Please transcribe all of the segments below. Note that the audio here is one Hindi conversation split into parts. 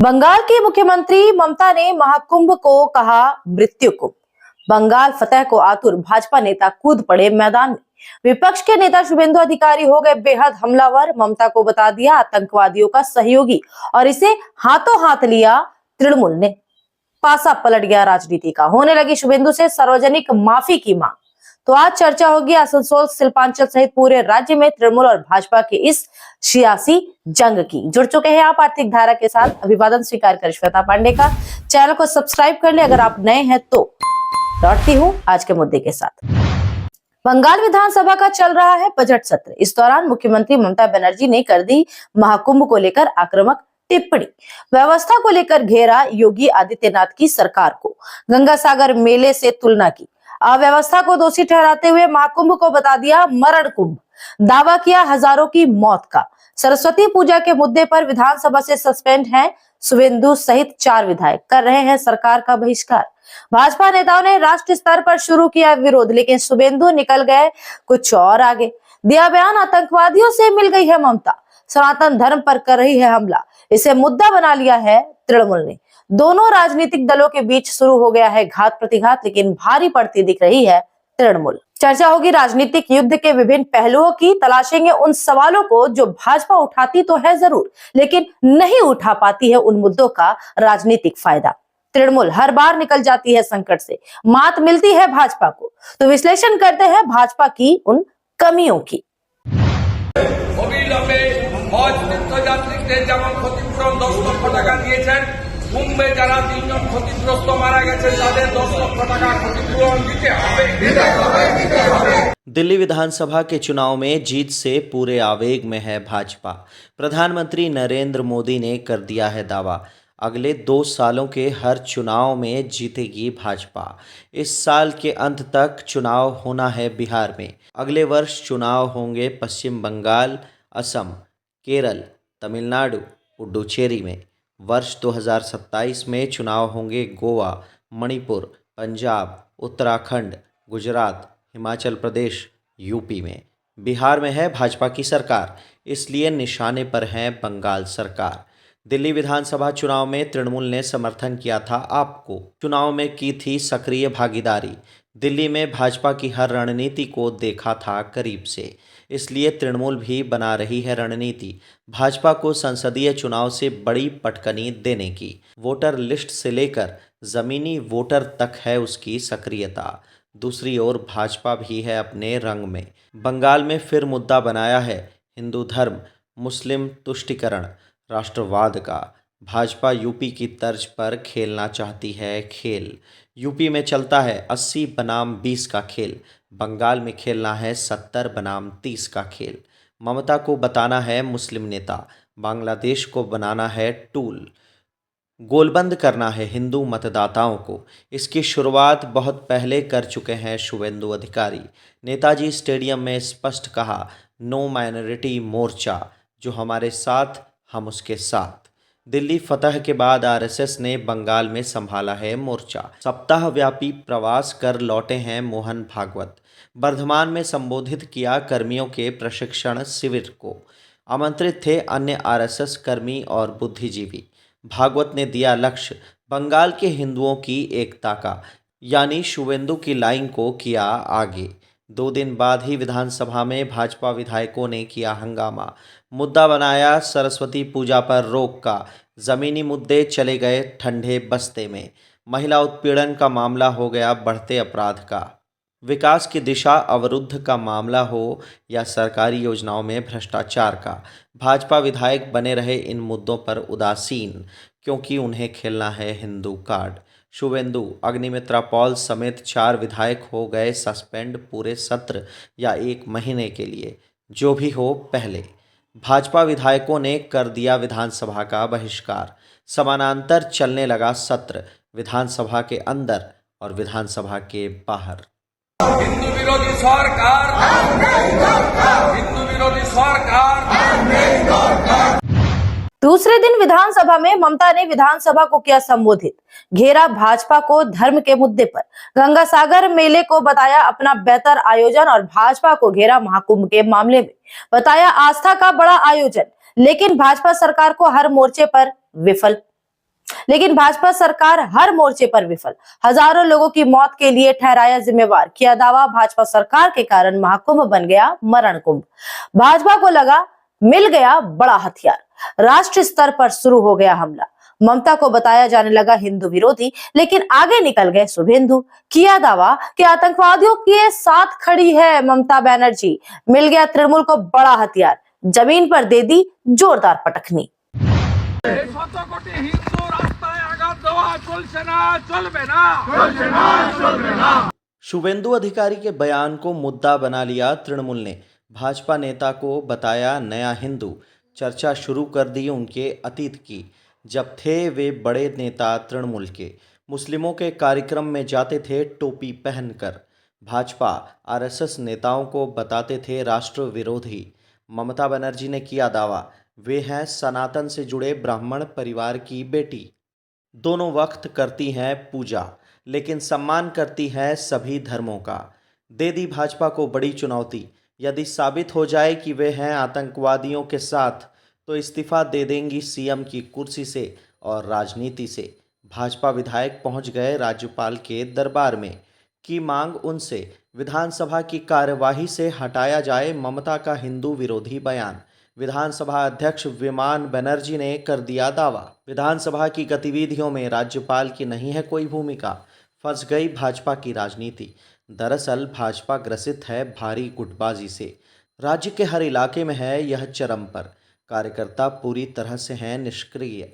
बंगाल की मुख्यमंत्री ममता ने महाकुंभ को कहा मृत्यु कुंभ। बंगाल फतह को आतुर भाजपा नेता कूद पड़े मैदान में। विपक्ष के नेता शुभेंदु अधिकारी हो गए बेहद हमलावर। ममता को बता दिया आतंकवादियों का सहयोगी और इसे हाथों हाथ लिया तृणमूल ने। पासा पलट गया राजनीति का। होने लगी शुभेंदु से सार्वजनिक माफी की मांग। तो आज चर्चा होगी आसनसोल, शिल्पांचल सहित पूरे राज्य में तृणमूल और भाजपा की इस सियासी जंग की। जुड़ चुके हैं आप आर्थिक धारा के साथ। अभिवादन स्वीकार कर श्वेता पांडे का। चैनल को सब्सक्राइब कर ले अगर आप नए हैं तो। लौटती हूँ आज के मुद्दे के साथ। बंगाल विधानसभा का चल रहा है बजट सत्र। इस दौरान मुख्यमंत्री ममता बनर्जी ने कर दी महाकुंभ को लेकर आक्रामक टिप्पणी। व्यवस्था को लेकर घेरा योगी आदित्यनाथ की सरकार को। गंगा सागर मेले से तुलना की। अव्यवस्था को दोषी ठहराते हुए महाकुंभ को बता दिया मरण कुंभ। दावा किया हजारों की मौत का। सरस्वती पूजा के मुद्दे पर विधानसभा से सस्पेंड हैं शुभेंदु सहित 4 विधायक। कर रहे हैं सरकार का बहिष्कार। भाजपा नेताओं ने राष्ट्र स्तर पर शुरू किया विरोध, लेकिन शुभेंदु निकल गए कुछ और आगे। दिया बयान आतंकवादियों से मिल गई है ममता। सनातन धर्म पर कर रही है हमला। इसे मुद्दा बना लिया है तृणमूल ने। दोनों राजनीतिक दलों के बीच शुरू हो गया है घात प्रतिघात, लेकिन भारी पड़ती दिख रही है तृणमूल। चर्चा होगी राजनीतिक युद्ध के विभिन्न पहलुओं की। तलाशेंगे उन सवालों को जो भाजपा उठाती तो है जरूर, लेकिन नहीं उठा पाती है उन मुद्दों का राजनीतिक फायदा। तृणमूल हर बार निकल जाती है संकट से, मात मिलती है भाजपा को। तो विश्लेषण करते हैं भाजपा की उन कमियों की। মুম্বাই যারা 3 জন ক্ষতিগ্রস্ত মারা গেছেন তাদের 10 লক্ষ টাকা ক্ষতিপূরণ দিতে হবে। दिल्ली विधानसभा के चुनाव में जीत से पूरे आवेग में है भाजपा। प्रधानमंत्री नरेंद्र मोदी ने कर दिया है दावा, अगले 2 सालों के हर चुनाव में जीतेगी भाजपा। इस साल के अंत तक चुनाव होना है बिहार में। अगले वर्ष चुनाव होंगे पश्चिम बंगाल, असम, केरल, तमिलनाडु, पुडुचेरी में। वर्ष 2027 में चुनाव होंगे गोवा, मणिपुर, पंजाब, उत्तराखंड, गुजरात, हिमाचल प्रदेश, यूपी में। बिहार में है भाजपा की सरकार, इसलिए निशाने पर है बंगाल सरकार। दिल्ली विधानसभा चुनाव में तृणमूल ने समर्थन किया था आपको। चुनाव में की थी सक्रिय भागीदारी। दिल्ली में भाजपा की हर रणनीति को देखा था करीब से, इसलिए तृणमूल भी बना रही है रणनीति भाजपा को संसदीय चुनाव से बड़ी पटकनी देने की। वोटर लिस्ट से लेकर ज़मीनी वोटर तक है उसकी सक्रियता। दूसरी ओर भाजपा भी है अपने रंग में। बंगाल में फिर मुद्दा बनाया है हिंदू धर्म, मुस्लिम तुष्टिकरण, राष्ट्रवाद का। भाजपा यूपी की तर्ज पर खेलना चाहती है खेल। यूपी में चलता है 80 बनाम 20 का खेल, बंगाल में खेलना है 70 बनाम 30 का खेल। ममता को बताना है मुस्लिम नेता, बांग्लादेश को बनाना है टूल। गोलबंद करना है हिंदू मतदाताओं को। इसकी शुरुआत बहुत पहले कर चुके हैं शुभेंदु अधिकारी। नेताजी स्टेडियम में स्पष्ट कहा, नो माइनॉरिटी मोर्चा, जो हमारे साथ हम उसके साथ। दिल्ली फतह के बाद आरएसएस ने बंगाल में संभाला है मोर्चा। सप्ताह व्यापी प्रवास कर लौटे हैं मोहन भागवत। बर्धमान में संबोधित किया कर्मियों के प्रशिक्षण शिविर को। आमंत्रित थे अन्य आरएसएस कर्मी और बुद्धिजीवी। भागवत ने दिया लक्ष्य बंगाल के हिंदुओं की एकता का, यानी शुभेंदु की लाइन को किया आगे। 2 दिन बाद ही विधानसभा में भाजपा विधायकों ने किया हंगामा। मुद्दा बनाया सरस्वती पूजा पर रोक का। ज़मीनी मुद्दे चले गए ठंडे बस्ते में। महिला उत्पीड़न का मामला हो गया बढ़ते अपराध का। विकास की दिशा अवरुद्ध का मामला हो या सरकारी योजनाओं में भ्रष्टाचार का। भाजपा विधायक बने रहे इन मुद्दों पर उदासीन, क्योंकि उन्हें खेलना है हिंदू कार्ड। शुभेंदु, अग्निमित्रा पॉल समेत 4 विधायक हो गए सस्पेंड पूरे सत्र या 1 महीने के लिए। जो भी हो, पहले भाजपा विधायकों ने कर दिया विधानसभा का बहिष्कार। समानांतर चलने लगा सत्र, विधानसभा के अंदर और विधानसभा के बाहर। हिंदू विरोधी सरकार, हिंदू विरोधी सरकार। दूसरे दिन विधानसभा में ममता ने विधानसभा को किया संबोधित। घेरा भाजपा को धर्म के मुद्दे पर। गंगा सागर मेले को बताया अपना बेहतर आयोजन और भाजपा को घेरा महाकुंभ के मामले में। बताया आस्था का बड़ा आयोजन, लेकिन भाजपा सरकार को हर मोर्चे पर विफल। लेकिन भाजपा सरकार हर मोर्चे पर विफल, हजारों लोगों की मौत के लिए ठहराया जिम्मेवार, किया दावा भाजपा सरकार के कारण महाकुंभ बन गया मरण कुंभ। भाजपा को लगा मिल गया बड़ा हथियार, राष्ट्र स्तर पर शुरू हो गया हमला। ममता को बताया जाने लगा हिंदू विरोधी, लेकिन आगे निकल गए शुभेंदु, किया दावा कि आतंकवादियों के साथ खड़ी है ममता बनर्जी। मिल गया तृणमूल को बड़ा हथियार, जमीन पर दे दी जोरदार पटखनी। शुभेंदु अधिकारी के बयान को मुद्दा बना लिया तृणमूल ने। भाजपा नेता को बताया नया हिंदू, चर्चा शुरू कर दी उनके अतीत की। जब थे वे बड़े नेता तृणमूल के, मुस्लिमों के कार्यक्रम में जाते थे टोपी पहनकर। भाजपा आरएसएस नेताओं को बताते थे राष्ट्र विरोधी। ममता बनर्जी ने किया दावा वे हैं सनातन से जुड़े ब्राह्मण परिवार की बेटी। दोनों वक्त करती हैं पूजा, लेकिन सम्मान करती हैं सभी धर्मों का। दे दी भाजपा को बड़ी चुनौती, यदि साबित हो जाए कि वे हैं आतंकवादियों के साथ तो इस्तीफा दे देंगी सीएम की कुर्सी से और राजनीति से। भाजपा विधायक पहुंच गए राज्यपाल के दरबार में, की मांग उनसे विधानसभा की कार्यवाही से हटाया जाए ममता का हिंदू विरोधी बयान। विधानसभा अध्यक्ष विमान बनर्जी ने कर दिया दावा, विधानसभा की गतिविधियों में राज्यपाल की नहीं है कोई भूमिका। फंस गई भाजपा की राजनीति। दरअसल भाजपा ग्रसित है भारी गुटबाजी से। राज्य के हर इलाके में है यह चरम पर। कार्यकर्ता पूरी तरह से हैं निष्क्रिय,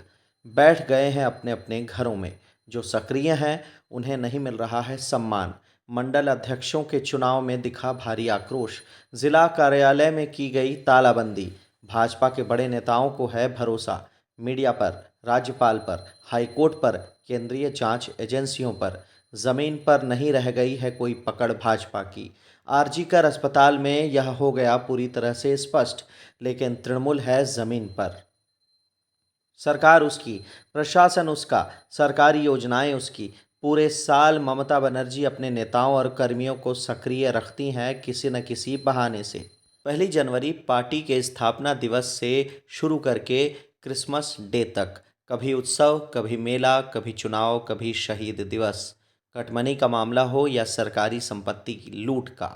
बैठ गए हैं अपने अपने घरों में। जो सक्रिय हैं उन्हें नहीं मिल रहा है सम्मान। मंडल अध्यक्षों के चुनाव में दिखा भारी आक्रोश। जिला कार्यालय में की गई तालाबंदी। भाजपा के बड़े नेताओं को है भरोसा, मीडिया पर, राज्यपाल पर, हाईकोर्ट पर, केंद्रीय जांच एजेंसियों पर। जमीन पर नहीं रह गई है कोई पकड़ भाजपा की। आरजीकर अस्पताल में यह हो गया पूरी तरह से स्पष्ट, लेकिन तृणमूल है जमीन पर। सरकार उसकी, प्रशासन उसका, सरकारी योजनाएं उसकी। पूरे साल ममता बनर्जी अपने नेताओं और कर्मियों को सक्रिय रखती हैं किसी न किसी बहाने से। 1 जनवरी पार्टी के स्थापना दिवस से शुरू करके क्रिसमस डे तक, कभी उत्सव, कभी मेला, कभी चुनाव, कभी शहीद दिवस। कटमनी का मामला हो या सरकारी संपत्ति की लूट का,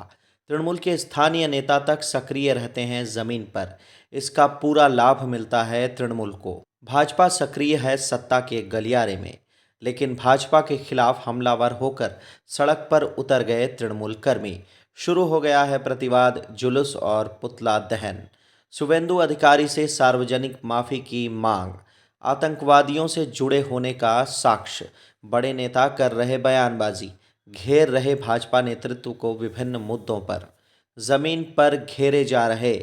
तृणमूल के स्थानीय नेता तक सक्रिय रहते हैं जमीन पर। इसका पूरा लाभ मिलता है तृणमूल को। भाजपा सक्रिय है सत्ता के गलियारे में, लेकिन भाजपा के खिलाफ हमलावर होकर सड़क पर उतर गए तृणमूल कर्मी। शुरू हो गया है प्रतिवाद, जुलूस और पुतला दहन। शुभेंदु अधिकारी से सार्वजनिक माफी की मांग, आतंकवादियों से जुड़े होने का साक्ष्य। बड़े नेता कर रहे बयानबाजी, घेर रहे भाजपा नेतृत्व को विभिन्न मुद्दों पर। जमीन पर घेरे जा रहे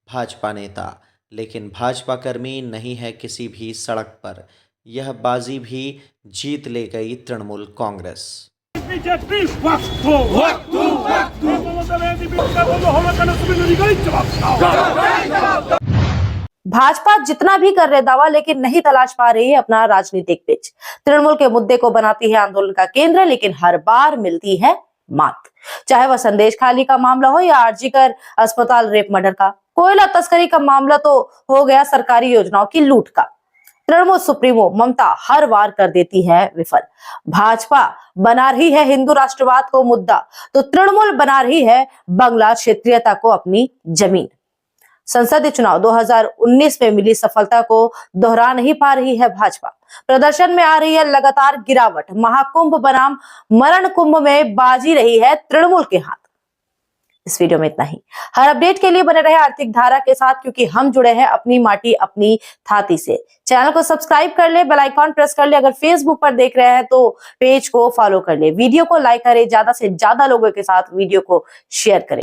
भाजपा नेता, लेकिन भाजपा कर्मी नहीं है किसी भी सड़क पर। यह बाजी भी जीत ले गई तृणमूल कांग्रेस। भाजपा जितना भी कर रहे दावा, लेकिन नहीं तलाश पा रही है अपना राजनीतिक पिच। तृणमूल के मुद्दे को बनाती है आंदोलन का केंद्र, लेकिन हर बार मिलती है मात। चाहे वह संदेश खाली का मामला हो या आरजीकर अस्पताल रेप मर्डर का, कोयला तस्करी का मामला तो हो गया सरकारी योजनाओं की लूट का। तृणमूल सुप्रीमो ममता हर बार कर देती है विफल। भाजपा बना रही है हिंदू राष्ट्रवाद को मुद्दा, तो तृणमूल बना रही है बंगला क्षेत्रीयता को अपनी जमीन। संसदीय चुनाव 2019 में मिली सफलता को दोहरा नहीं पा रही है भाजपा। प्रदर्शन में आ रही है लगातार गिरावट। महाकुंभ बनाम मरण कुंभ में बाजी रही है तृणमूल के हाथ। इस वीडियो में इतना ही। हर अपडेट के लिए बने रहे आर्थिक धारा के साथ, क्योंकि हम जुड़े हैं अपनी माटी अपनी थाती से। चैनल को सब्सक्राइब कर ले, बेल आइकॉन प्रेस कर ले। अगर फेसबुक पर देख रहे हैं तो पेज को फॉलो कर ले। वीडियो को लाइक करें, ज्यादा से ज्यादा लोगों के साथ वीडियो को शेयर करें।